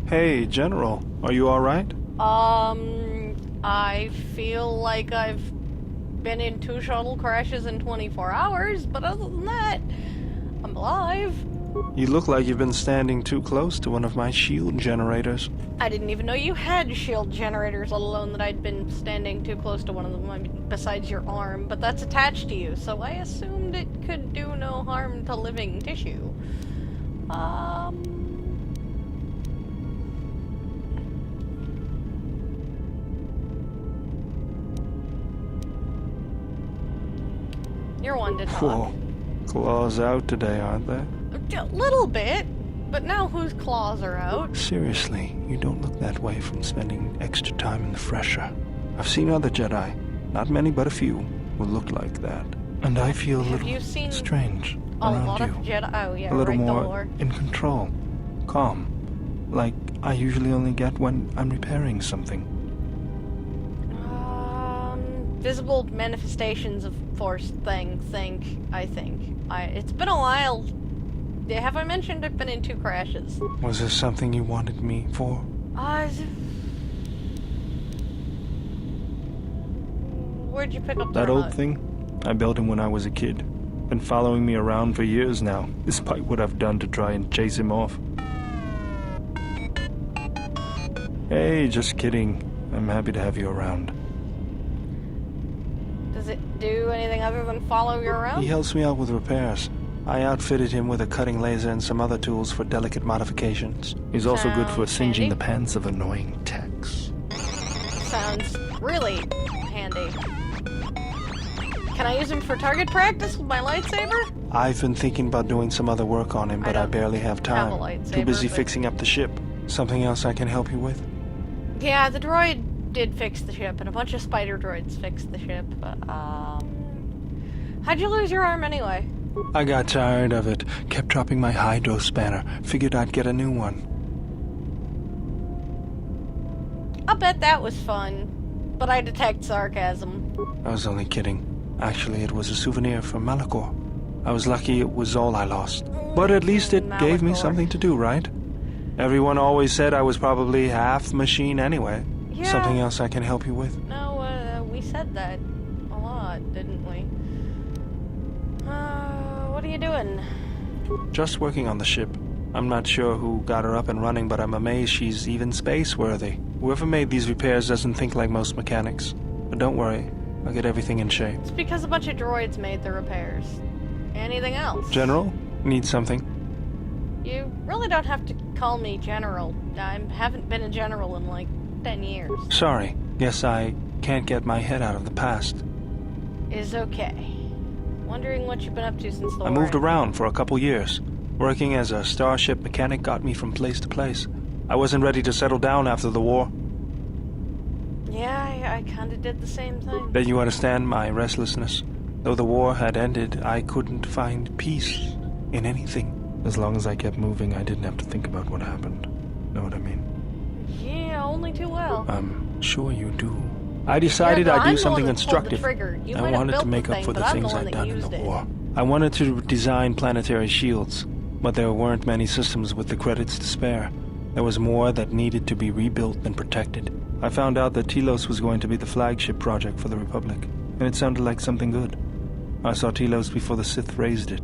Hey, General, are you alright? I feel like I've been in 2 shuttle crashes in 24 hours, but other than that, I'm alive. You look like you've been standing too close to one of my shield generators. I didn't even know you had shield generators, let alone that I'd been standing too close to one of them, I mean, besides your arm, but that's attached to you, so I assumed it could do no harm to living tissue. You're one to talk. Whoa. Claws out today, aren't they? A little bit, but now whose claws are out? Seriously, you don't look that way from spending extra time in the fresher. I've seen other Jedi, not many but a few, who look like that. And I feel a little strange around lot you. Of Jedi? Oh yeah, a little right, more in control, calm, like I usually only get when I'm repairing something. Visible manifestations of Force I think. It's been a while. Have I mentioned I've been in 2 crashes? Was there something you wanted me for? Where'd you pick up that old thing? I built him when I was a kid. Been following me around for years now, despite what I've done to try and chase him off. Hey, just kidding. I'm happy to have you around. Does it do anything other than follow you around? He helps me out with repairs. I outfitted him with a cutting laser and some other tools for delicate modifications. He's also good for singeing the pants of annoying techs. Sounds really handy. Can I use him for target practice with my lightsaber? I've been thinking about doing some other work on him, but I barely have time. Too busy fixing up the ship. Something else I can help you with? Yeah, the droid did fix the ship, and a bunch of spider droids fixed the ship. How'd you lose your arm anyway? I got tired of it. Kept dropping my hydro spanner. Figured I'd get a new one. I'll bet that was fun, but I detect sarcasm. I was only kidding. Actually, it was a souvenir from Malachor. I was lucky it was all I lost. But at least it gave me something to do, right? Everyone always said I was probably half machine anyway. Yeah. Something else I can help you with? No, we said that a lot, didn't we? What are you doing? Just working on the ship. I'm not sure who got her up and running, but I'm amazed she's even space-worthy. Whoever made these repairs doesn't think like most mechanics. But don't worry, I'll get everything in shape. It's because a bunch of droids made the repairs. Anything else? General? Need something? You really don't have to call me General. I haven't been a general in like 10 years. Sorry. Guess I can't get my head out of the past. Is okay. Wondering what you've been up to since the war. I moved around for a couple years. Working as a starship mechanic got me from place to place. I wasn't ready to settle down after the war. Yeah, I kinda did the same thing. Bet you understand my restlessness. Though the war had ended, I couldn't find peace in anything. As long as I kept moving, I didn't have to think about what happened. Know what I mean? Yeah, only too well. I'm sure you do. I decided I'd do something constructive. I wanted to make up for the things I'd done in the war. I wanted to design planetary shields, but there weren't many systems with the credits to spare. There was more that needed to be rebuilt and protected. I found out that Telos was going to be the flagship project for the Republic, and it sounded like something good. I saw Telos before the Sith raised it.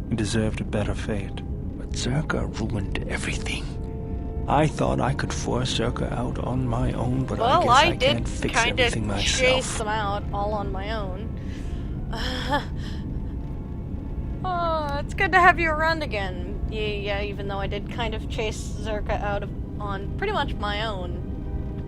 It deserved a better fate. But Zerka ruined everything. I thought I could force Zerka out on my own, but I guess I can't fix everything myself. Well, I did chase them out all on my own. Oh, it's good to have you around again. Yeah, even though I did kind of chase Zerka out on pretty much my own.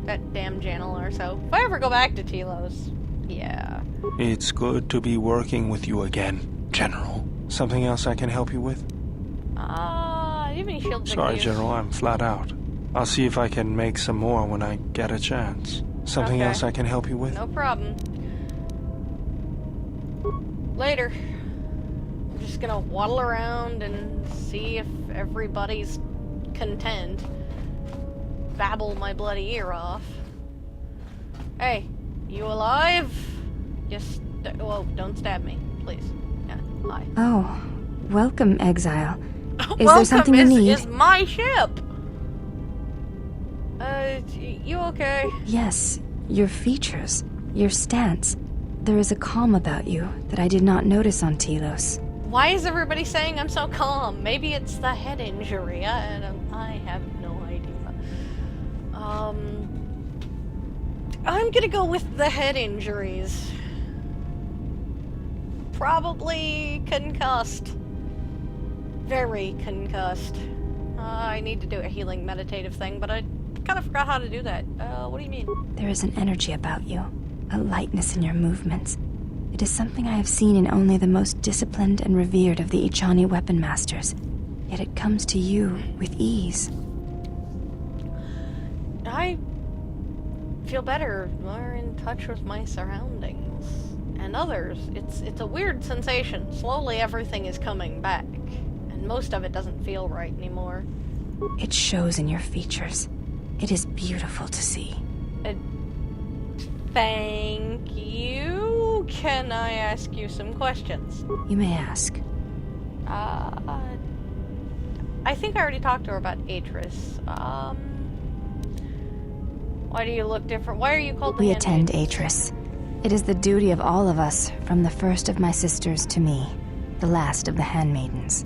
That damn JLR, so if I ever go back to Telos, yeah. It's good to be working with you again, General. Something else I can help you with? Do you have any shields? Sorry, General, I'm flat out. I'll see if I can make some more when I get a chance. Something else I can help you with? No problem. Later. I'm just gonna waddle around and see if everybody's content. Babble my bloody ear off. Hey, you alive? Just, well, don't stab me, please. Yeah, hi. Oh, welcome, Exile. Is there something you need? Is my ship. You okay? Yes, your features, your stance. There is a calm about you that I did not notice on Telos. Why is everybody saying I'm so calm? Maybe it's the head injury. I have no idea. I'm gonna go with the head injuries. Probably concussed. Very concussed. I need to do a healing meditative thing, but I kind of forgot how to do that. What do you mean? There is an energy about you, a lightness in your movements. It is something I have seen in only the most disciplined and revered of the Ichani weapon masters. Yet it comes to you with ease. I feel better, more in touch with my surroundings. And others. It's a weird sensation. Slowly everything is coming back. And most of it doesn't feel right anymore. It shows in your features. It is beautiful to see. Thank you. Can I ask you some questions? You may ask. I think I already talked to her about Atris. Why do you look different? Why are you called the We attend Handmaidens? Atris. It is the duty of all of us, from the first of my sisters to me, the last of the handmaidens.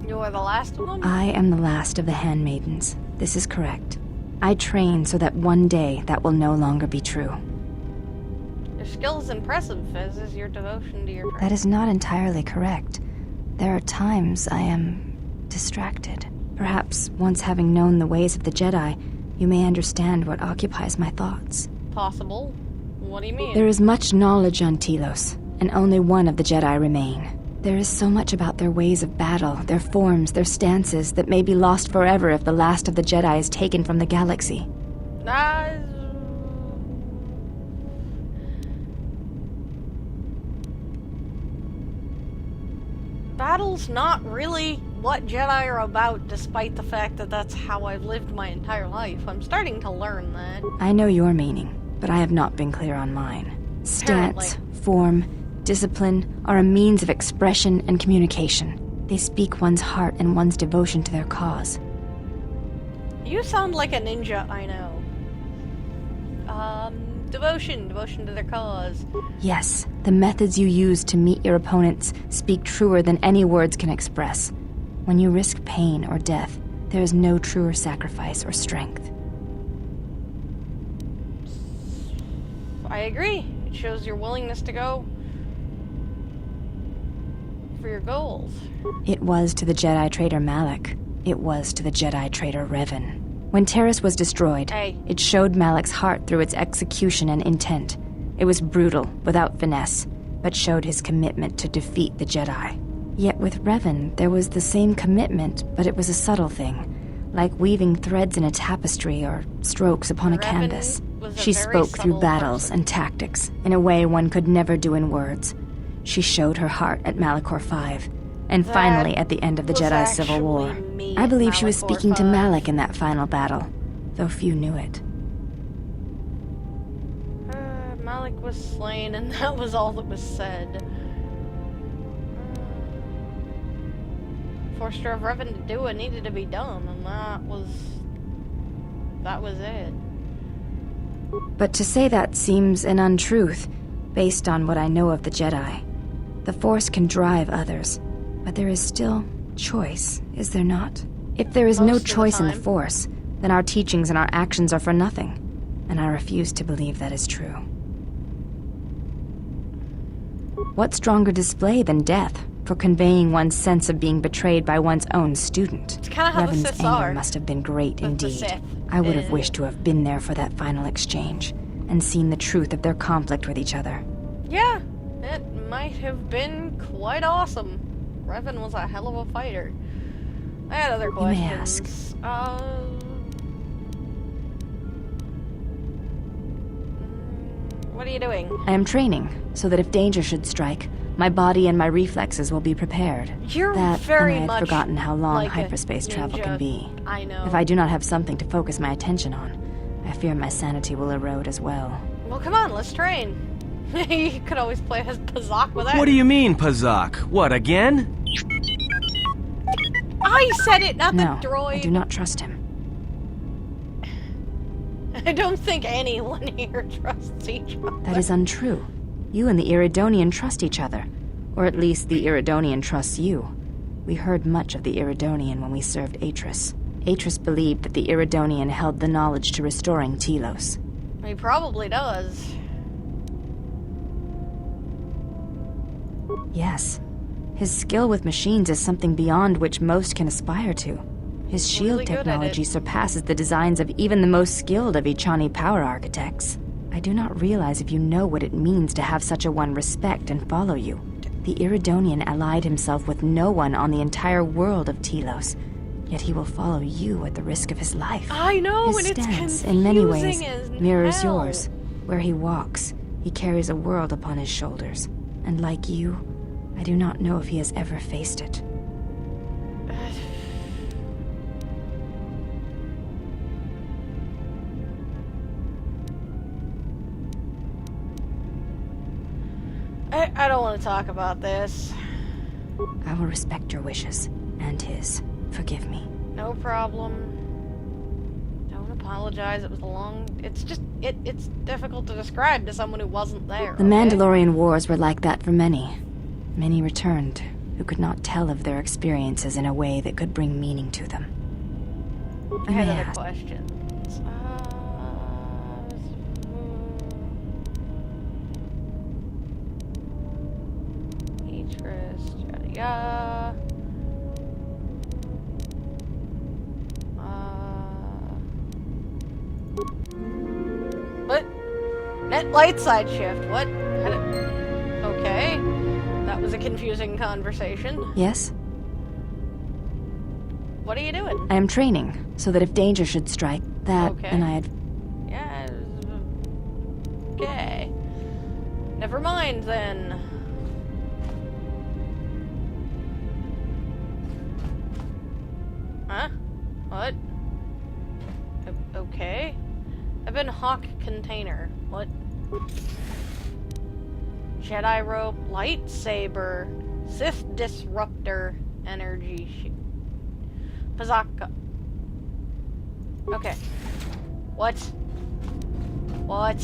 You are the last of them? I am the last of the handmaidens. This is correct. I train so that one day that will no longer be true. Your skill is impressive, as is your devotion to your training. That is not entirely correct. There are times I am distracted. Perhaps once having known the ways of the Jedi, you may understand what occupies my thoughts. Possible. What do you mean? There is much knowledge on Telos, and only one of the Jedi remain. There is so much about their ways of battle, their forms, their stances, that may be lost forever if the last of the Jedi is taken from the galaxy. Battle's not really what Jedi are about, despite the fact that that's how I've lived my entire life. I'm starting to learn that. I know your meaning, but I have not been clear on mine. Stance, Apparently. form, discipline are a means of expression and communication. They speak one's heart and one's devotion to their cause. You sound like a ninja, I know. Devotion to their cause. Yes, the methods you use to meet your opponents speak truer than any words can express. When you risk pain or death, there is no truer sacrifice or strength. I agree. It shows your willingness to go for your goals. It was to the Jedi traitor Malak. It was to the Jedi traitor Revan. When Terrace was destroyed, it showed Malak's heart through its execution and intent. It was brutal, without finesse, but showed his commitment to defeat the Jedi. Yet with Revan, there was the same commitment, but it was a subtle thing, like weaving threads in a tapestry or strokes upon a canvas. She spoke through battles and tactics, in a way one could never do in words. She showed her heart at Malachor V, and finally at the end of the Jedi Civil War. I believe she was speaking to Malak in that final battle, though few knew it. Malak was slain, and that was all that was said. Forced her of Revan to do what needed to be done, and that was it. But to say that seems an untruth, based on what I know of the Jedi. The Force can drive others, but there is still choice, is there not? If there is no choice in the Force, then our teachings and our actions are for nothing, and I refuse to believe that is true. What stronger display than death for conveying one's sense of being betrayed by one's own student? It's kind of how Revan's the Sith anger are. must have been great indeed. Sith. I would have wished to have been there for that final exchange, and seen the truth of their conflict with each other. Yeah, it might have been quite awesome. Revan was a hell of a fighter. I had other questions. You may ask. What are you doing? I am training, so that if danger should strike, my body and my reflexes will be prepared. You're that, very and I much have forgotten how long like hyperspace travel can be. I know. If I do not have something to focus my attention on, I fear my sanity will erode as well. Well, come on, let's train. You could always play as Pazak with that. What do you mean, Pazak? What, again? I said it, not No, the droid. I do not trust him. I don't think anyone here trusts each other. That is untrue. You and the Iridonian trust each other. Or at least the Iridonian trusts you. We heard much of the Iridonian when we served Atris. Atris believed that the Iridonian held the knowledge to restoring Telos. He probably does. Yes. His skill with machines is something beyond which most can aspire to. His shield technology surpasses the designs of even the most skilled of Ichani power architects. I do not realize if you know what it means to have such a one respect and follow you. The Iridonian allied himself with no one on the entire world of Telos, yet he will follow you at the risk of his life. I know, his and it's stance, confusing in many ways, as mirrors hell. yours. Where he walks, he carries a world upon his shoulders. And like you, I do not know if he has ever faced it. I don't want to talk about this. I will respect your wishes, and his. Forgive me. No problem. Don't apologize, it was a long... It's just... It's difficult to describe to someone who wasn't there. The Mandalorian Wars were like that for many. Many returned, who could not tell of their experiences in a way that could bring meaning to them. I had other questions. Yeah. What? Net light side shift. What? Okay. That was a confusing conversation. Yes? What are you doing? I am training, so that if danger should strike, that and I had... Yeah. Okay. Never mind, then. Huh? What? Okay. Redhawke container. What? Jedi rope, lightsaber, Sith disruptor, energy shield. Pazaka. Okay. What? What?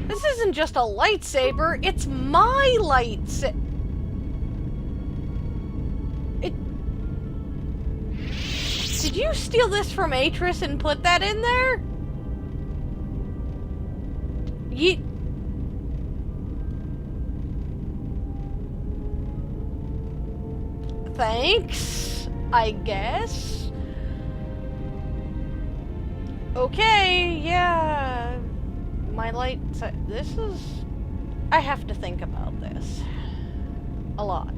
This isn't just a lightsaber, it's my lightsaber. Did you steal this from Atris and put that in there? Thanks, I guess. Okay, yeah. My light... This is... I have to think about this. A lot.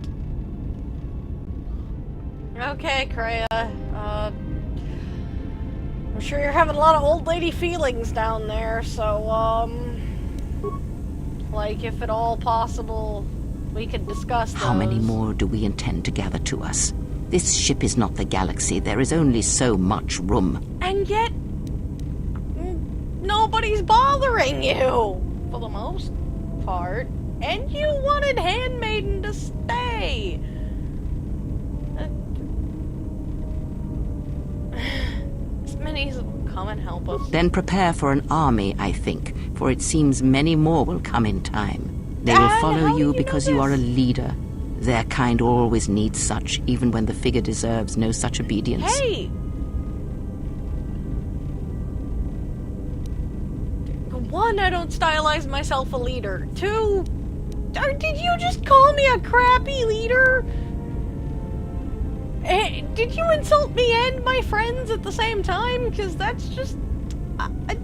Okay, Kreia. I'm sure you're having a lot of old lady feelings down there, so, like, if at all possible, we could discuss those. How many more do we intend to gather to us? This ship is not the galaxy. There is only so much room. And yet... nobody's bothering you, for the most part. And you wanted Handmaiden to stay. Minis will come and help us. Then prepare for an army, I think, for it seems many more will come in time. They will follow you because you are a leader. Their kind always needs such, even when the figure deserves no such obedience. Hey! One, I don't stylize myself a leader. Two, did you just call me a crappy leader? Did you insult me and my friends at the same time? Because that's just... I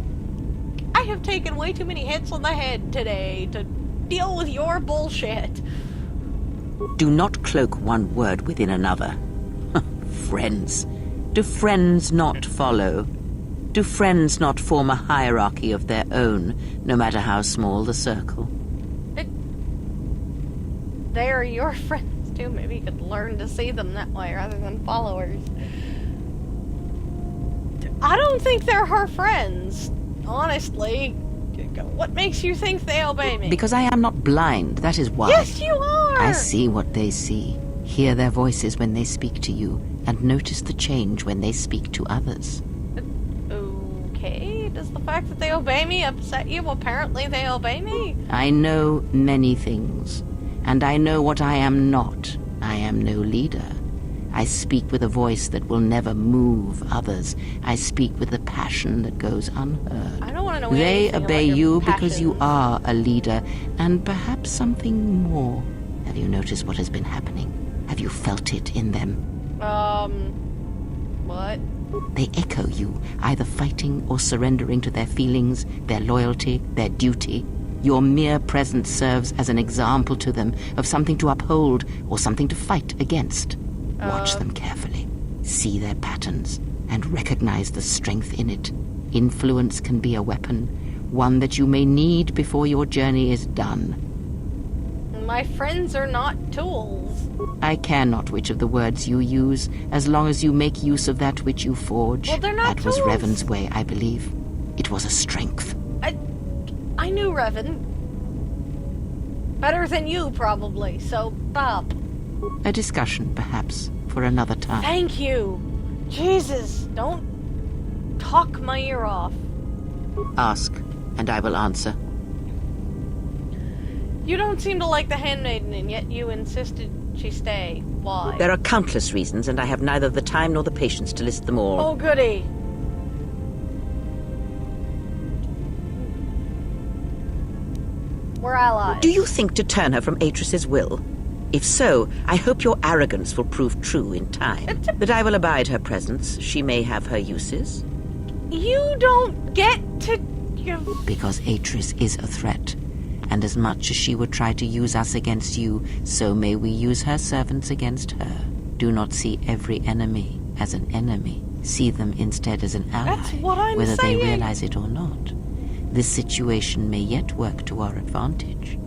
have taken way too many hits on the head today to deal with your bullshit. Do not cloak one word within another. Friends. Do friends not follow? Do friends not form a hierarchy of their own, no matter how small the circle? They are your friends too. Maybe you could learn to see them that way rather than followers. I don't think they're her friends, honestly. What makes you think they obey me? Because I am not blind, that is why. Yes, you are! I see what they see, hear their voices when they speak to you, and notice the change when they speak to others. Okay, does the fact that they obey me upset you? Apparently they obey me. I know many things, and I know what I am not. I am no leader. I speak with a voice that will never move others. I speak with a passion that goes unheard. I don't want to know They anything obey about your you because passions. you are a leader, and perhaps something more. Have you noticed what has been happening? Have you felt it in them? What? They echo you, either fighting or surrendering to their feelings, their loyalty, their duty. Your mere presence serves as an example to them of something to uphold or something to fight against. Watch them carefully, see their patterns, and recognize the strength in it. Influence can be a weapon, one that you may need before your journey is done. My friends are not tools. I care not which of the words you use, as long as you make use of that which you forge. Well, they're not That was tools. Revan's way, I believe. It was a strength. I knew Revan. Better than you, probably, so Bob. A discussion, perhaps, for another time. Thank you. Jesus, don't talk my ear off. Ask, and I will answer. You don't seem to like the handmaiden, and yet you insisted she stay. Why? There are countless reasons, and I have neither the time nor the patience to list them all. Oh, goody. We're allies. Do you think to turn her from Atris's will? If so, I hope your arrogance will prove true in time. That I will abide her presence. She may have her uses. You don't get to... Because Atris is a threat. And as much as she would try to use us against you, so may we use her servants against her. Do not see every enemy as an enemy. See them instead as an ally. That's what I'm whether saying. they realize it or not. This situation may yet work to our advantage.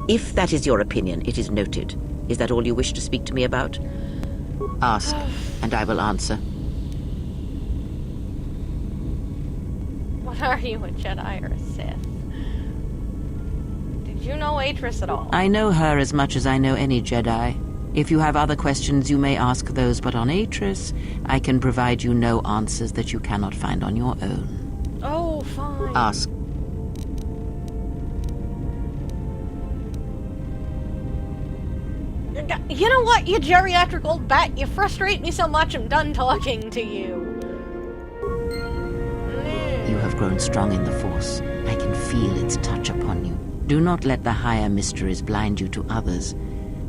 If that is your opinion, it is noted. Is that all you wish to speak to me about? Ask, and I will answer. What are you, a Jedi or a Sith? Did you know Atris at all? I know her as much as I know any Jedi. If you have other questions, you may ask those, but on Atris, I can provide you no answers that you cannot find on your own. Oh, fine. Ask. You know what, you geriatric old bat? You frustrate me so much I'm done talking to you. You have grown strong in the Force. I can feel its touch upon you. Do not let the higher mysteries blind you to others.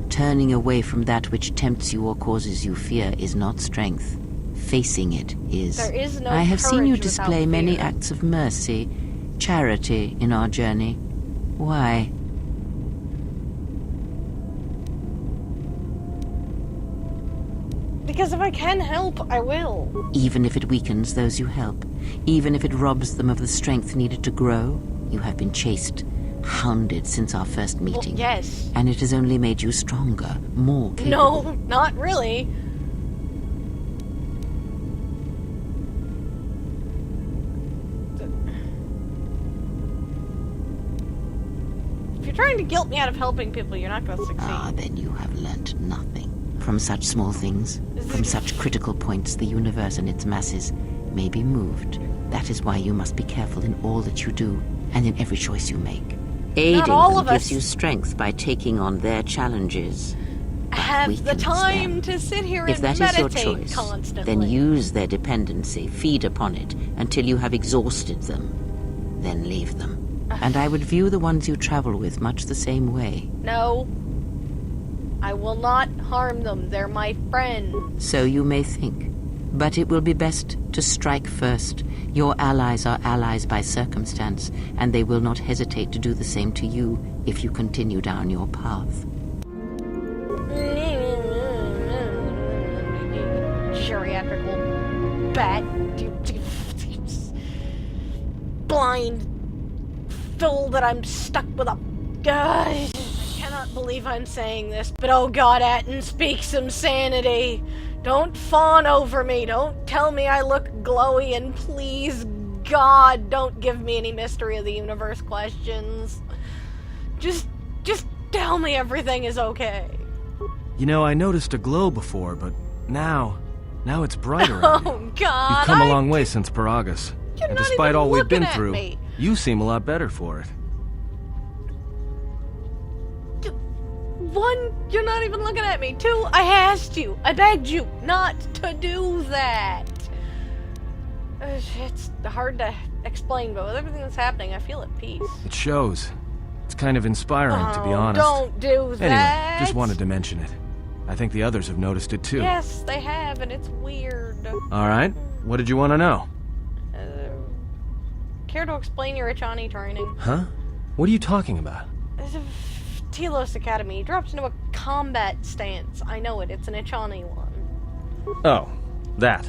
Turning away from that which tempts you or causes you fear is not strength. Facing it is. There is no I have seen you courage display without many fear. acts of mercy, charity in our journey. Why? Because if I can help, I will. Even if it weakens those you help, even if it robs them of the strength needed to grow, you have been chased, hounded since our first meeting. Well, yes. And it has only made you stronger, more capable. No, not really. If you're trying to guilt me out of helping people, you're not going to succeed. Ah, then you have learnt nothing. From such small things, from such critical points, the universe and its masses may be moved. That is why you must be careful in all that you do, and in every choice you make. Aiding all them of gives us you strength by taking on their challenges. but have the weakens time them. to sit here If and that is your meditate choice, constantly. then use their dependency, feed upon it, until you have exhausted them. Then leave them. And I would view the ones you travel with much the same way. No. I will not harm them. They're my friends. So you may think. But it will be best to strike first. Your allies are allies by circumstance, and they will not hesitate to do the same to you if you continue down your path. Geriatrical bat. Blind fool that I'm stuck with a... I cannot believe I'm saying this, but oh god, Atton, speak some sanity. Don't fawn over me. Don't tell me I look glowy, and please, God, don't give me any Mystery of the Universe questions. Just tell me everything is okay. You know, I noticed a glow before, but now it's brighter on you. Oh, God. You've come a long way since Paragus. You're And not despite even all we've been looking at through, me. you seem a lot better for it. One, you're not even looking at me. Two, I asked you. I begged you not to do that. It's hard to explain, but with everything that's happening, I feel at peace. It shows. It's kind of inspiring, to be honest. Don't do that. Anyway, just wanted to mention it. I think the others have noticed it too. Yes, they have, and it's weird. Alright, what did you want to know? Care to explain your Ichani training? Huh? What are you talking about? Telos Academy drops into a combat stance. I know it, it's an Ichani one. Oh, that.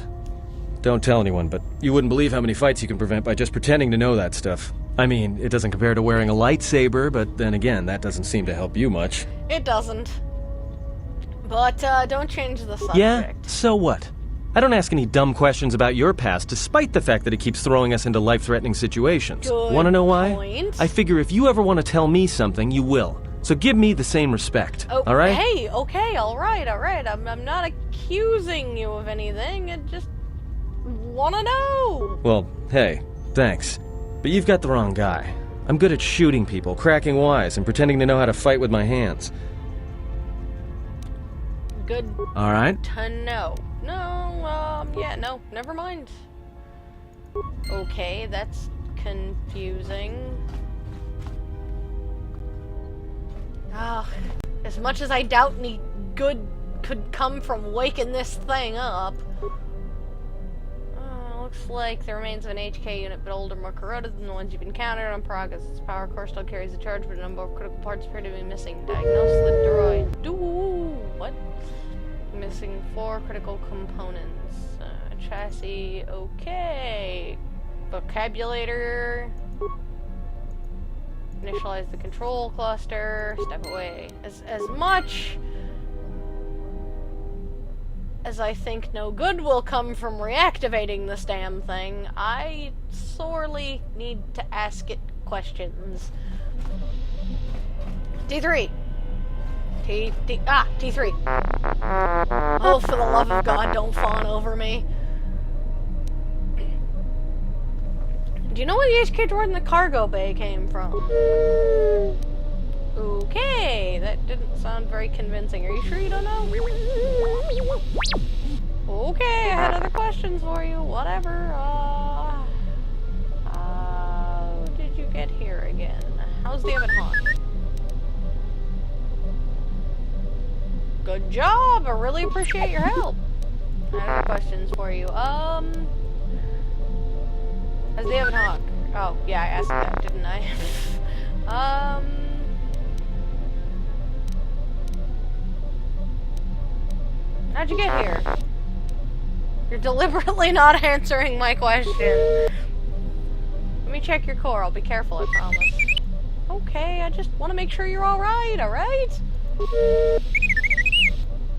Don't tell anyone, but you wouldn't believe how many fights you can prevent by just pretending to know that stuff. I mean, it doesn't compare to wearing a lightsaber, but then again, that doesn't seem to help you much. It doesn't. But, don't change the subject. Yeah? So what? I don't ask any dumb questions about your past, despite the fact that it keeps throwing us into life-threatening situations. Good Want to know why? point. I figure if you ever want to tell me something, you will. So give me the same respect, Oh, alright? Hey, okay, alright. I'm not accusing you of anything, I just wanna know. Well, hey, thanks. But you've got the wrong guy. I'm good at shooting people, cracking wise, and pretending to know how to fight with my hands. Good Alright? to know. No, never mind. Okay, that's confusing. As much as I doubt any good could come from waking this thing up. Looks like the remains of an HK unit, but older, more corroded than the ones you've encountered on Paragus. Its power core still carries the charge, but a number of critical parts appear to be missing. Diagnose the droid. What? Missing 4 critical components. Chassis, okay. Vocabulator. Initialize the control cluster. Step away. As much as I think no good will come from reactivating this damn thing, I sorely need to ask it questions. T3. T3. Oh, for the love of God, don't fawn over me. Do you know where the HK droid in the cargo bay came from? Okay, that didn't sound very convincing. Are you sure you don't know? Okay, I had other questions for you. Whatever. How did you get here again? How's the Redhawke? Good job! I really appreciate your help. I have other questions for you. How's the Redhawke? Oh, yeah, I asked that, didn't I? How'd you get here? You're deliberately not answering my question. Let me check your core. I'll be careful, I promise. Okay, I just want to make sure you're alright, alright?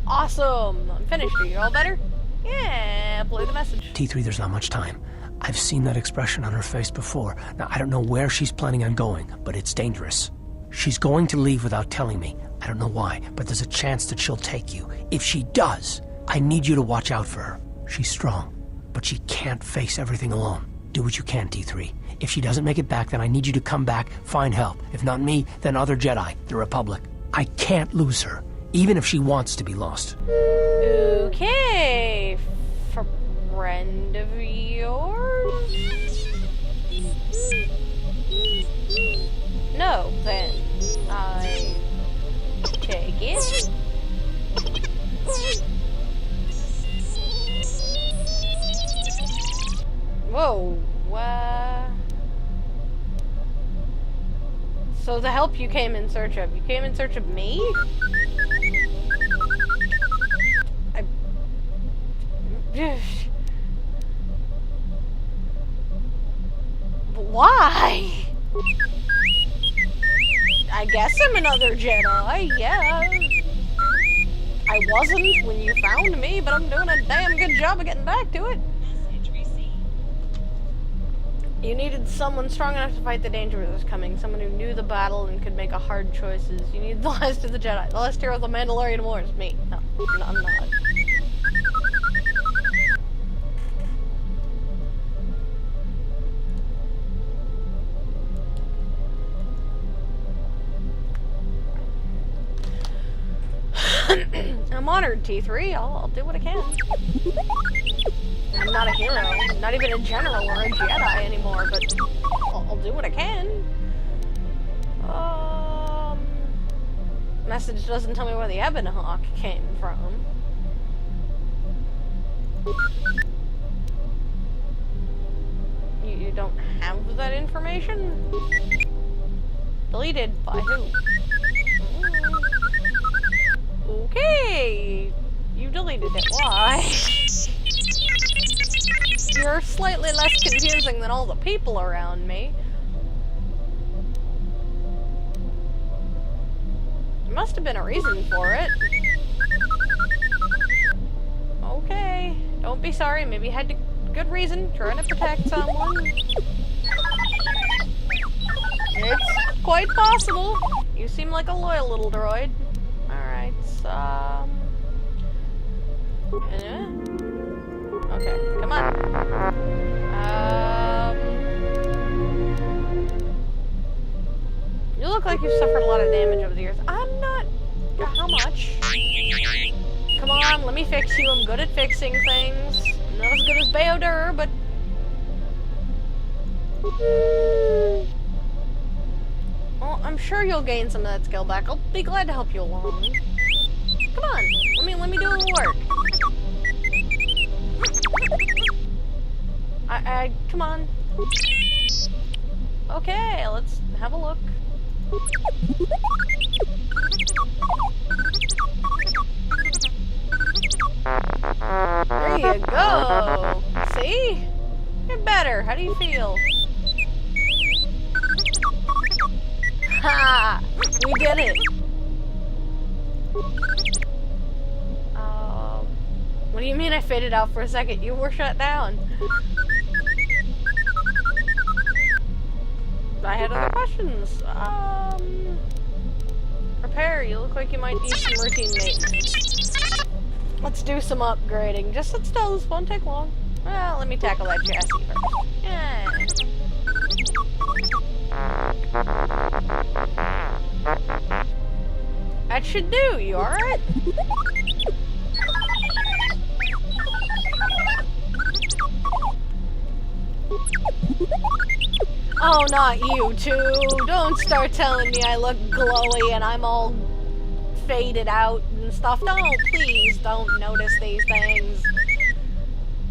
Awesome! I'm finished. Are you all better? Yeah, play the message. T3, there's not much time. I've seen that expression on her face before. Now, I don't know where she's planning on going, but it's dangerous. She's going to leave without telling me. I don't know why, but there's a chance that she'll take you. If she does, I need you to watch out for her. She's strong, but she can't face everything alone. Do what you can, T3. If she doesn't make it back, then I need you to come back, find help. If not me, then other Jedi, the Republic. I can't lose her, even if she wants to be lost. Okay, friend of yours? No, then. I take it. Whoa, so the help you came in search of, you came in search of me? Why? I guess I'm another Jedi, yeah. I wasn't when you found me, but I'm doing a damn good job of getting back to it. You needed someone strong enough to fight the danger that was coming, someone who knew the battle and could make hard choices. You needed the last of the Jedi, the last hero of the Mandalorian Wars. Me. No, I'm not. I'm honored, T3. I'll do what I can. I'm not a hero. I'm not even a general or a Jedi anymore, but I'll do what I can. Message doesn't tell me where the Redhawke came from. You don't have that information? Deleted by who? Okay, you deleted it. Why? You're slightly less confusing than all the people around me. There must have been a reason for it. Okay, don't be sorry. Maybe you had a good reason, trying to protect someone. It's quite possible. You seem like a loyal little droid. Alright, okay, come on. You look like you've suffered a lot of damage over the years. I'm not... How much? Come on, let me fix you. I'm good at fixing things. I'm not as good as Bayodur, but... Well, I'm sure you'll gain some of that skill back. I'll be glad to help you along. Come on, let me do a little work. Come on. Okay, let's have a look. There you go. See? You're better. How do you feel? Ha! We did it. What do you mean I faded out for a second? You were shut down. I had other questions. Repair, you look like you might need some routine maintenance. Let's do some upgrading. Just sit still, this won't take long. Well, let me tackle that chassis first. Yeah. That should do, you alright? Oh, not you too. Don't start telling me I look glowy and I'm all faded out and stuff. No, please don't notice these things.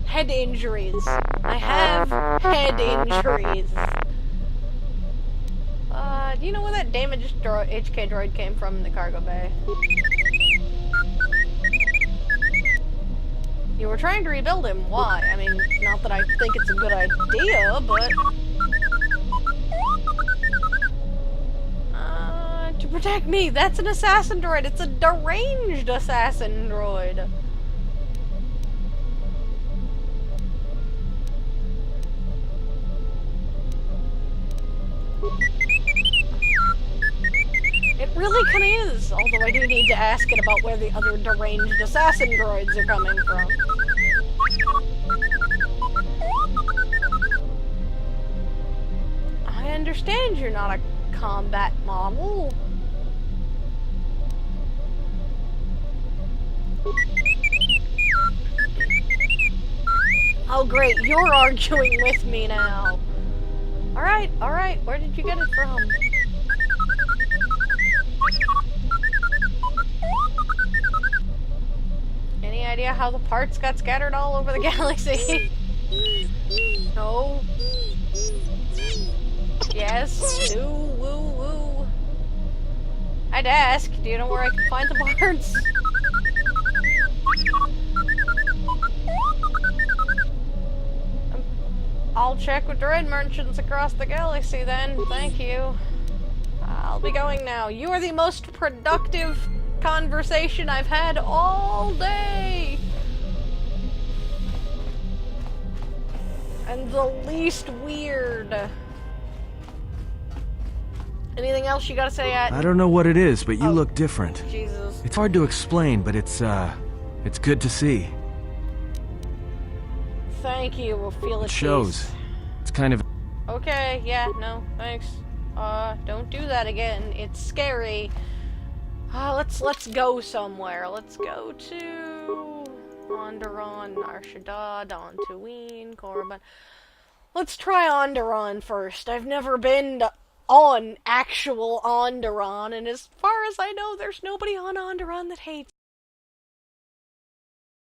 Head injuries. I have head injuries. Do you know where that damaged HK droid came from in the cargo bay? You were trying to rebuild him. Why? I mean, not that I think it's a good idea, but... to protect me! That's an assassin droid! It's a deranged assassin droid! It really kinda is, although I do need to ask it about where the other deranged assassin droids are coming from. I understand you're not a combat model. Oh great, you're arguing with me now. Alright, where did you get it from? Any idea how the parts got scattered all over the galaxy? No. Yes. No. Woo woo. I'd ask, do you know where I can find the parts? I'll check with droid merchants across the galaxy then. Thank you. I'll be going now. You are the most productive conversation I've had all day. And the least weird. Anything else you gotta say, I don't know what it is, but you look different. Jesus. It's hard to explain, but it's good to see. Thank you, we'll feel it shows. It's kind of... Okay, yeah, no, thanks. Don't do that again. It's scary. Let's go somewhere. Let's go to Onderon, Arshadad, Dantooine, Korriban. Let's try Onderon first. I've never been on actual Onderon, and as far as I know, there's nobody on Onderon that hates